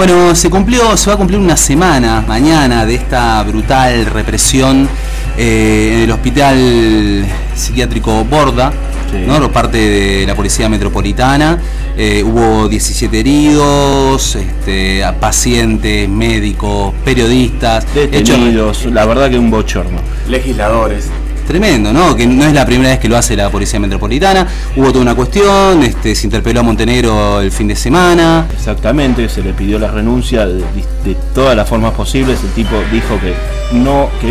Bueno, se va a cumplir una semana mañana de esta brutal represión en el hospital psiquiátrico Borda, sí, ¿no? Por parte de la Policía Metropolitana. Hubo 17 heridos, pacientes, médicos, periodistas, detenidos, la verdad que un bochorno. Legisladores. Tremendo, ¿no? Que no es la primera vez que lo hace la Policía Metropolitana. Hubo toda una cuestión, se interpeló a Montenegro el fin de semana. Exactamente, se le pidió la renuncia de todas las formas posibles. El tipo dijo que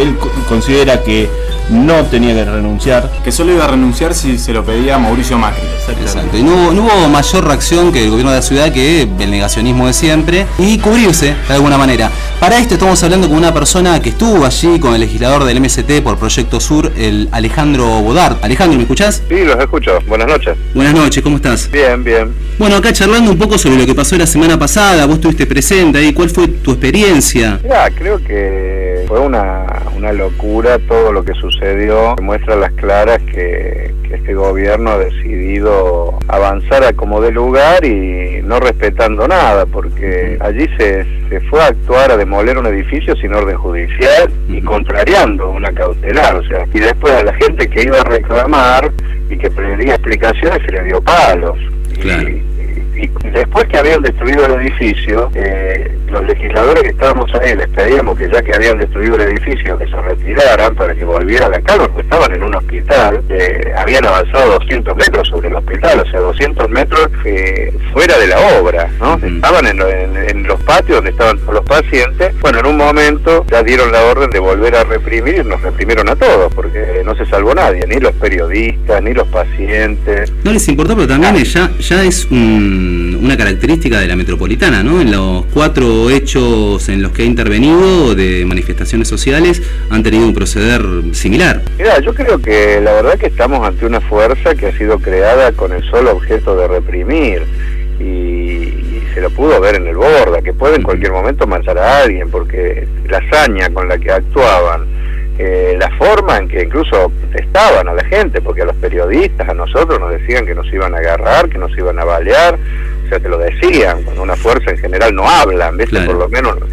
él considera que no tenía que renunciar. Que solo iba a renunciar si se lo pedía Mauricio Macri. Exacto. Y no hubo mayor reacción que el gobierno de la ciudad que el negacionismo de siempre y cubrirse de alguna manera. Para esto estamos hablando con una persona que estuvo allí con el legislador del MST por Proyecto Sur, el Alejandro Bodart. Alejandro, ¿me escuchás? Sí, los escucho. Buenas noches. Buenas noches, ¿cómo estás? Bien, bien. Bueno, acá charlando un poco sobre lo que pasó la semana pasada, vos estuviste presente ahí, ¿cuál fue tu experiencia? Ya, creo que fue una locura todo lo que sucedió. Muestra a las claras que este gobierno ha decidido avanzar a como de lugar y no respetando nada, porque allí se fue a actuar, a demoler un edificio sin orden judicial y contrariando una cautelar, o sea, y después a la gente que iba a reclamar y que pedía explicaciones se le dio palos. Claro. Y después que habían destruido el edificio, los legisladores que estábamos ahí les pedíamos que ya que habían destruido el edificio que se retiraran para que volvieran a la calma, porque estaban en un hospital, habían avanzado 200 metros sobre el hospital, o sea, 200 metros fuera de la obra, ¿no? Estaban en los patios donde estaban todos los pacientes. Bueno, en un momento ya dieron la orden de volver a reprimir y nos reprimieron a todos, porque no se salvó nadie, ni los periodistas, ni los pacientes. No les importó, pero también ya es una característica de la Metropolitana, ¿no? En los 4 hechos en los que ha intervenido de manifestaciones sociales han tenido un proceder similar. Mira, yo creo que la verdad que estamos ante una fuerza que ha sido creada con el solo objeto de reprimir y se lo pudo ver en el Borda, que puede en cualquier momento manchar a alguien, porque la hazaña con la que actuaban, la forma en que incluso contestaban a la gente, porque a los periodistas, a nosotros nos decían que nos iban a agarrar, que nos iban a balear, o sea, te lo decían, cuando una fuerza en general no hablan, ¿viste? Claro. Por lo menos... no,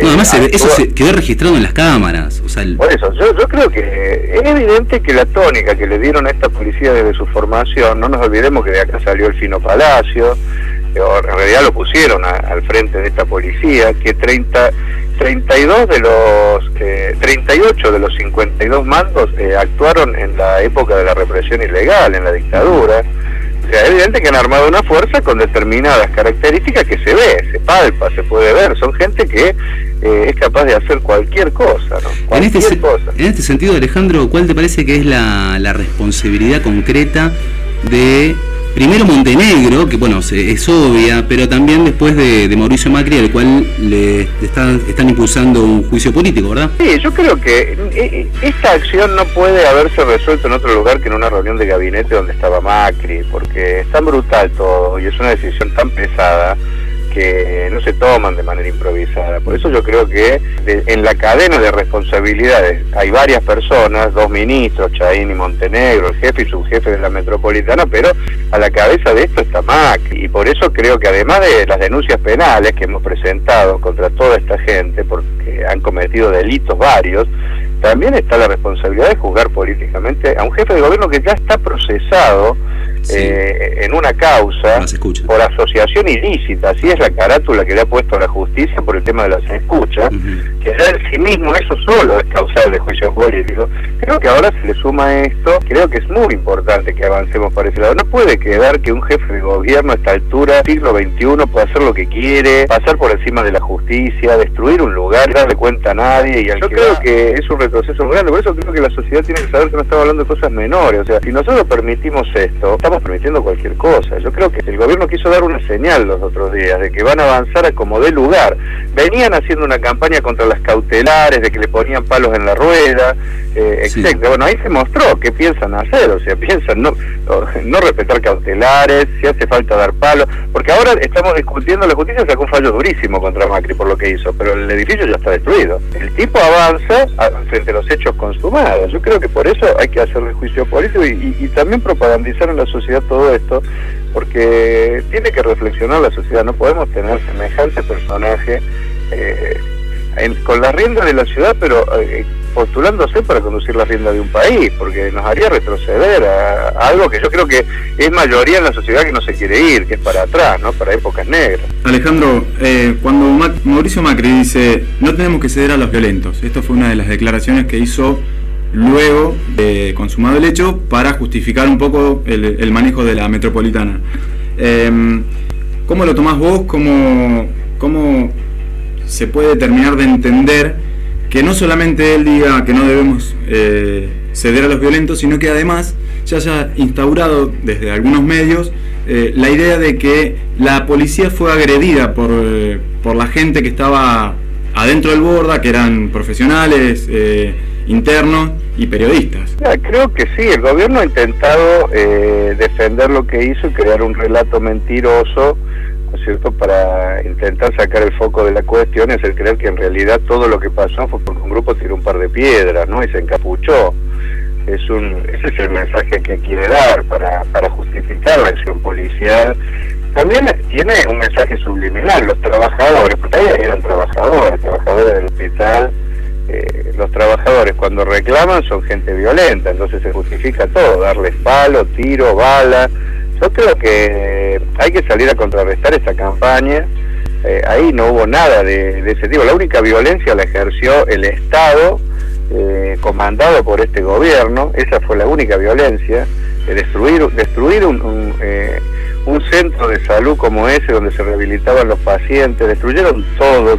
además eso se quedó registrado en las cámaras, o sea... Por eso, yo creo que es evidente que la tónica que le dieron a esta policía desde su formación, no nos olvidemos que de acá salió el Fino Palacio, en realidad lo pusieron al frente de esta policía, que 38 de los 52 mandos actuaron en la época de la represión ilegal, en la dictadura. O sea, es evidente que han armado una fuerza con determinadas características que se ve, se palpa, se puede ver. Son gente que es capaz de hacer cualquier cosa, ¿no? Cualquier cosa. En este sentido, Alejandro, ¿cuál te parece que es la responsabilidad concreta de... Primero Montenegro, que bueno, es obvia, pero también después de Mauricio Macri, al cual le están impulsando un juicio político, ¿verdad? Sí, yo creo que esta acción no puede haberse resuelto en otro lugar que en una reunión de gabinete donde estaba Macri, porque es tan brutal todo y es una decisión tan pesada que no se toman de manera improvisada. Por eso yo creo que en la cadena de responsabilidades hay varias personas, 2 ministros, Chayín y Montenegro, el jefe y subjefe de la Metropolitana, pero a la cabeza de esto está Macri, y por eso creo que además de las denuncias penales que hemos presentado contra toda esta gente, porque han cometido delitos varios, también está la responsabilidad de juzgar políticamente a un jefe de gobierno que ya está procesado, sí, en una causa por asociación ilícita, así es la carátula que le ha puesto la justicia por el tema de las escuchas, que ya en sí mismo eso solo es causal de juicio político. Creo que ahora se le suma esto, creo que es muy importante que avancemos por ese lado. No puede quedar que un jefe de gobierno a esta altura, siglo XXI, pueda hacer lo que quiere, pasar por encima de la justicia, destruir un lugar, no darle cuenta a nadie, y yo creo que es un retroceso muy grande. Por eso creo que la sociedad tiene que saber que no estamos hablando de cosas menores. O sea, si nosotros permitimos esto, estamos permitiendo cualquier cosa. Yo creo que el gobierno quiso dar una señal los otros días de que van a avanzar a como dé lugar. Venían haciendo una campaña contra las cautelares, de que le ponían palos en la rueda, etcétera. Sí. Bueno, ahí se mostró qué piensan hacer, o sea, piensan no respetar cautelares, si hace falta dar palos, porque ahora estamos discutiendo, la justicia sacó un fallo durísimo contra Macri por lo que hizo, pero el edificio ya está destruido. El tipo avanza frente a los hechos consumados. Yo creo que por eso hay que hacerle juicio político y también propagandizar en la sociedad todo esto, porque tiene que reflexionar la sociedad. No podemos tener semejante personaje con la rienda de la ciudad, pero postulándose para conducir la rienda de un país, porque nos haría retroceder a algo que yo creo que es mayoría en la sociedad que no se quiere ir, que es para atrás, ¿no? Para épocas negras. Alejandro, cuando Mauricio Macri dice no tenemos que ceder a los violentos, esto fue una de las declaraciones que hizo luego de consumado el hecho para justificar un poco el manejo de la metropolitana. ¿Cómo lo tomás vos? ¿Cómo se puede terminar de entender que no solamente él diga que no debemos ceder a los violentos, sino que además se haya instaurado desde algunos medios la idea de que la policía fue agredida por la gente que estaba adentro del Borda, que eran profesionales, internos y periodistas? Creo que sí, el gobierno ha intentado defender lo que hizo y crear un relato mentiroso, ¿no es cierto?, para intentar sacar el foco de la cuestión y hacer creer que en realidad todo lo que pasó fue porque un grupo tiró un par de piedras, ¿no?, y se encapuchó. Ese es el mensaje que quiere dar para justificar la acción policial. También tiene un mensaje subliminal. Los trabajadores, porque ahí eran trabajadores del hospital, los trabajadores cuando reclaman son gente violenta, entonces se justifica todo, darles palo, tiro, bala. Yo creo que hay que salir a contrarrestar esta campaña. Ahí no hubo nada de ese tipo. La única violencia la ejerció el Estado, comandado por este gobierno. Esa fue la única violencia. Destruir un centro de salud como ese, donde se rehabilitaban los pacientes. Destruyeron todo.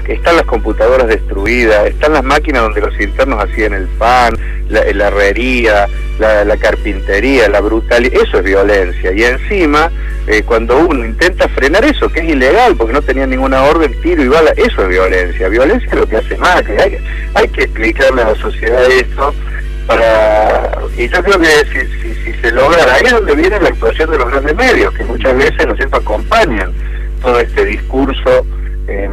Están las computadoras destruidas, están las máquinas donde los internos hacían el pan, la herrería, la carpintería, la brutalidad. Eso es violencia. Y encima, cuando uno intenta frenar eso, que es ilegal porque no tenía ninguna orden, tiro y bala, eso es violencia. Violencia es lo que hace Macri. Hay que explicarle a la sociedad esto. Y yo creo que si se logra, ahí es donde viene la actuación de los grandes medios, que muchas veces, ¿no es cierto?, acompañan todo este discurso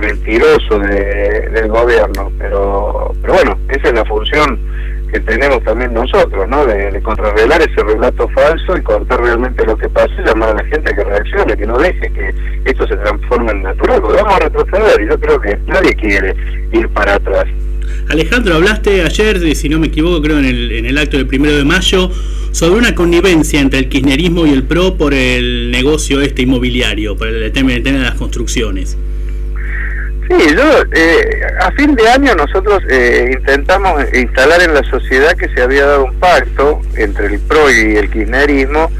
mentiroso del gobierno, pero bueno, esa es la función que tenemos también nosotros, ¿no?, de contrarrelar ese relato falso y contar realmente lo que pasa y llamar a la gente a que reaccione, que no deje que esto se transforme en natural, porque vamos a retroceder y yo creo que nadie quiere ir para atrás. Alejandro, hablaste ayer, si no me equivoco, creo en el acto del 1 de mayo, sobre una connivencia entre el kirchnerismo y el PRO por el negocio inmobiliario, por el tema de las construcciones. Sí, a fin de año nosotros intentamos instalar en la sociedad que se había dado un pacto entre el PRO y el kirchnerismo,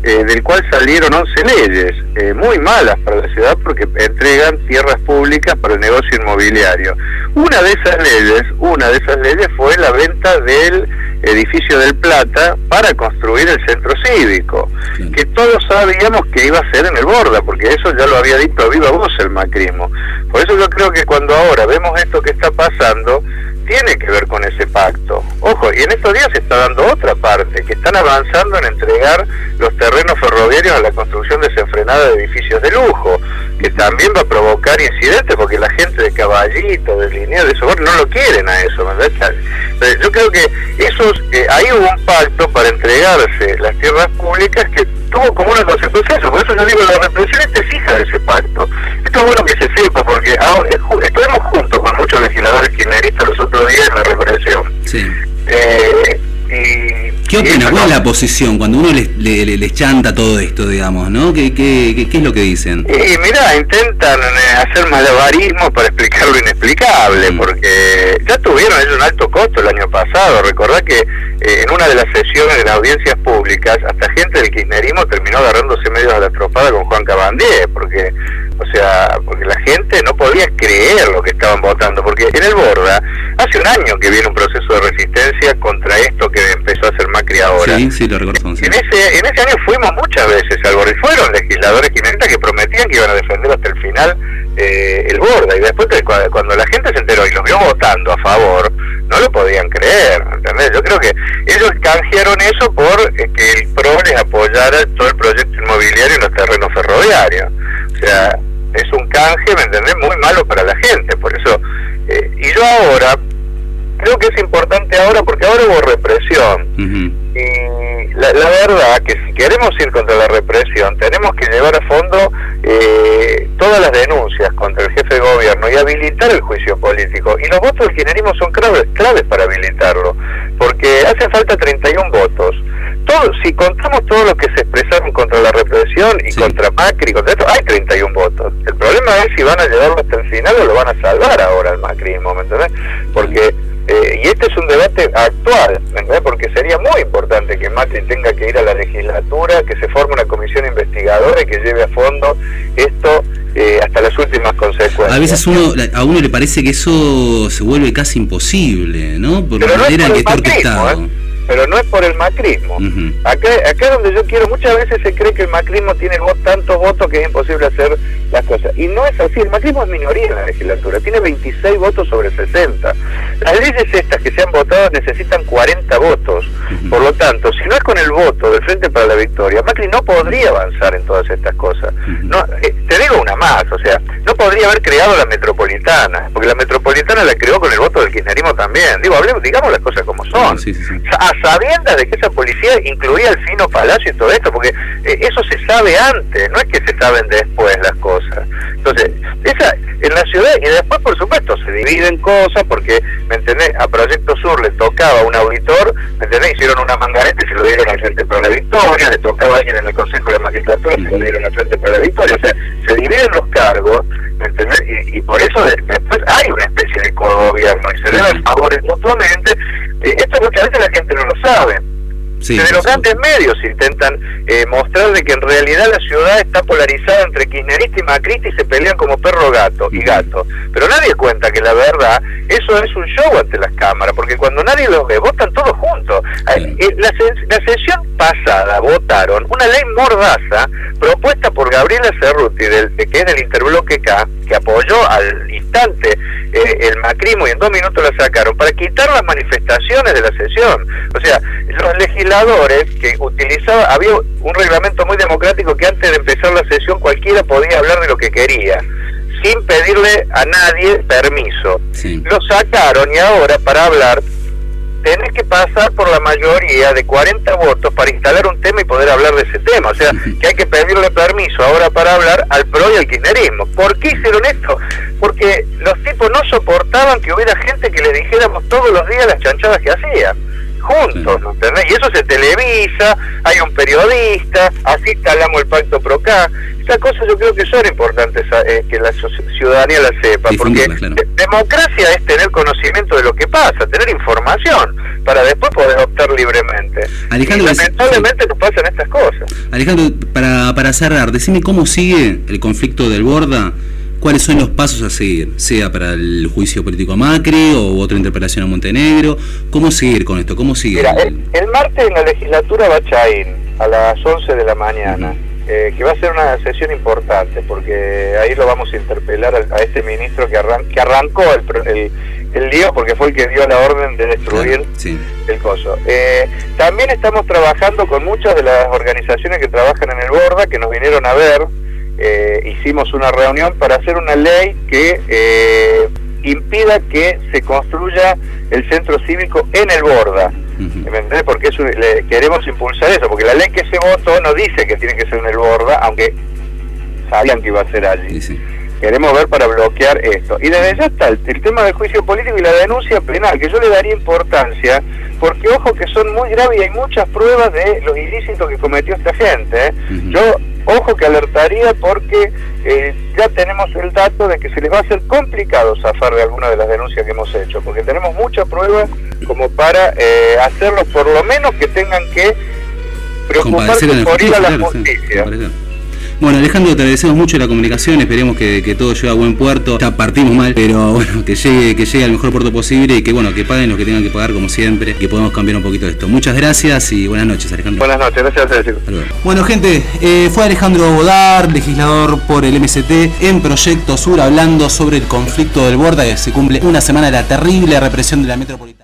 del cual salieron 11 leyes, muy malas para la ciudad porque entregan tierras públicas para el negocio inmobiliario. Una de esas leyes fue la venta del edificio del Plata para construir el centro cívico, que todos sabíamos que iba a ser en el Borda, porque eso ya lo había dicho a viva voz el macrismo. Por eso yo creo que cuando ahora vemos esto que está pasando, tiene que ver con ese pacto. Ojo, y en estos días se está dando otra parte, que están avanzando en entregar los terrenos ferroviarios a la construcción desenfrenada de edificios de lujo, que también va a provocar incidentes, porque la gente de Caballito, de Liniers, de Socorro, no lo quieren a eso, ¿verdad? Yo creo que ahí hubo un pacto para entregarse las tierras públicas que tuvo como una consecuencia eso. Por eso yo digo, la represión es hija de ese pacto. Esto es bueno que se sepa, porque ahora estuvimos juntos con muchos legisladores kirchneristas los otros días en la represión. Sí. ¿Qué opina? ¿Cuál es la posición cuando uno les chanta todo esto, digamos, ¿no? ¿Qué es lo que dicen? Y mirá, intentan hacer malabarismo para explicar lo inexplicable, porque ya tuvieron ellos un alto costo el año pasado. Recordá que en una de las sesiones de audiencias públicas, hasta gente del kirchnerismo terminó agarrándose medio a la tropada con Juan Cabandier, porque la gente no podía creer lo que estaban votando, porque en el Borda hace un año que viene un proceso de resistencia contra esto que empezó a hacer Macri ahora. Sí, lo recuerdo. Sí. En ese año fuimos muchas veces al Borda, y fueron legisladores kirchneristas que prometían que iban a defender hasta el final el Borda, y después cuando la gente se enteró y los vio votando a favor, no lo podían creer, ¿entendés? Yo creo que ellos canjearon eso por que el PRO les apoyara todo el proyecto inmobiliario en los terrenos ferroviarios. O sea, es un canje, ¿me entendés?, muy malo para la gente. Por eso, y yo ahora creo que es importante ahora porque ahora hubo represión. Y la verdad que si queremos ir contra la represión, tenemos que llevar a fondo todas las denuncias contra el jefe de gobierno y habilitar el juicio político. Y los votos del kirchnerismo son claves para habilitarlo, porque hacen falta 31 votos. Si contamos todos los que se expresaron contra la represión y contra Macri, contra esto, hay 31 votos. El problema es si van a llevarlo hasta el final o lo van a salvar ahora el macrismo, ¿me entendés? Porque y este es un debate actual, ¿me entendés? Porque sería muy importante que Macri tenga que ir a la legislatura, que se forme una comisión investigadora y que lleve a fondo esto hasta las últimas consecuencias. A veces a uno le parece que eso se vuelve casi imposible, ¿no? Por la manera en que está orquestado. Pero no es por el macrismo. Acá es donde yo quiero, muchas veces se cree que el macrismo tiene tantos votos que es imposible hacer las cosas. Y no es así, el macrismo es minoría en la legislatura, tiene 26 votos sobre 60. Las leyes estas que se han votado necesitan 40 votos. Por lo tanto, si no es con el voto del Frente para la Victoria, Macri no podría avanzar en todas estas cosas. No, te digo una más, o sea, no podría haber creado la metropolitana, porque la metropolitana la creó con el voto del kirchnerismo también. Digamos las cosas como son. Sabiendas de que esa policía incluía el Fino Palacio y todo esto, porque eso se sabe antes, no es que se saben después las cosas. Entonces, en la ciudad, y después por supuesto se dividen cosas, porque, ¿me entendés? A Proyecto Sur le tocaba un auditor, ¿me entendés? Hicieron una mangareta y se lo dieron al Frente para la Victoria, le tocaba a alguien en el Consejo de la Magistratura, se lo dieron al Frente para la Victoria, o sea, se dividen los cargos, ¿me entendés? Y por eso después hay una especie de cogobierno y se deben favores mutuamente. Esto es lo que a veces la gente no lo sabe. Desde los grandes medios intentan mostrar de que en realidad la ciudad está polarizada entre kirchnerista y macrista y se pelean como perro y gato. Pero nadie cuenta que la verdad, eso es un show ante las cámaras, porque cuando nadie los ve, votan todos juntos. La sesión pasada votaron una ley mordaza propuesta por Gabriela Cerruti, que es del Interbloque K, que apoyó al instante el macrismo y en 2 minutos la sacaron, para quitar las manifestaciones de la sesión. O sea, los legisladores que había un reglamento muy democrático que antes de empezar la sesión cualquiera podía hablar de lo que quería, sin pedirle a nadie permiso. Lo sacaron y ahora para hablar tenés que pasar por la mayoría de 40 votos para instalar un tema y poder hablar de ese tema. O sea, que hay que pedirle permiso ahora para hablar al PRO y al kirchnerismo. ¿Por qué hicieron esto? Porque los tipos no soportaban que hubiera gente que les dijéramos todos los días las chanchadas que hacían juntos, ¿entendés? Y eso se televisa, hay un periodista, así instalamos el pacto PRO-K. Esta cosa yo creo que son importantes que la ciudadanía la sepa, porque democracia es tener conocimiento de lo que pasa, tener información, para después poder optar libremente. Alejandro, y lamentablemente nos pasan estas cosas. Alejandro, para cerrar, decime cómo sigue el conflicto del Borda. ¿Cuáles son los pasos a seguir? Sea para el juicio político a Macri o otra interpelación a Montenegro. ¿Cómo seguir con esto? ¿Cómo sigue? Mira, el martes en la legislatura va Chaín a las 11 de la mañana, que va a ser una sesión importante, porque ahí lo vamos a interpelar a este ministro que arrancó el lío, porque fue el que dio la orden de destruir el coso. También estamos trabajando con muchas de las organizaciones que trabajan en el Borda, que nos vinieron a ver. Hicimos una reunión para hacer una ley que impida que se construya el centro cívico en el Borda. ¿Me entendés? Porque queremos impulsar eso, porque la ley que se votó no dice que tiene que ser en el Borda, aunque sabían que iba a ser allí. Queremos ver para bloquear esto. Y desde ya está el tema del juicio político y la denuncia penal, que yo le daría importancia, porque ojo que son muy graves y hay muchas pruebas de los ilícitos que cometió esta gente. Yo, ojo que alertaría, porque ya tenemos el dato de que se les va a hacer complicado zafar de alguna de las denuncias que hemos hecho, porque tenemos muchas pruebas como para hacerlos, por lo menos que tengan que preocuparse por ir a la justicia. Bueno, Alejandro, te agradecemos mucho la comunicación, esperemos que todo llegue a buen puerto. Ya partimos mal, pero bueno, que llegue al mejor puerto posible y que bueno, que paguen lo que tengan que pagar como siempre, que podamos cambiar un poquito de esto. Muchas gracias y buenas noches, Alejandro. Buenas noches, gracias a ustedes, chicos. Bueno, gente, fue Alejandro Bodar, legislador por el MST, en Proyecto Sur, hablando sobre el conflicto del Borda, que se cumple una semana de la terrible represión de la metropolitana.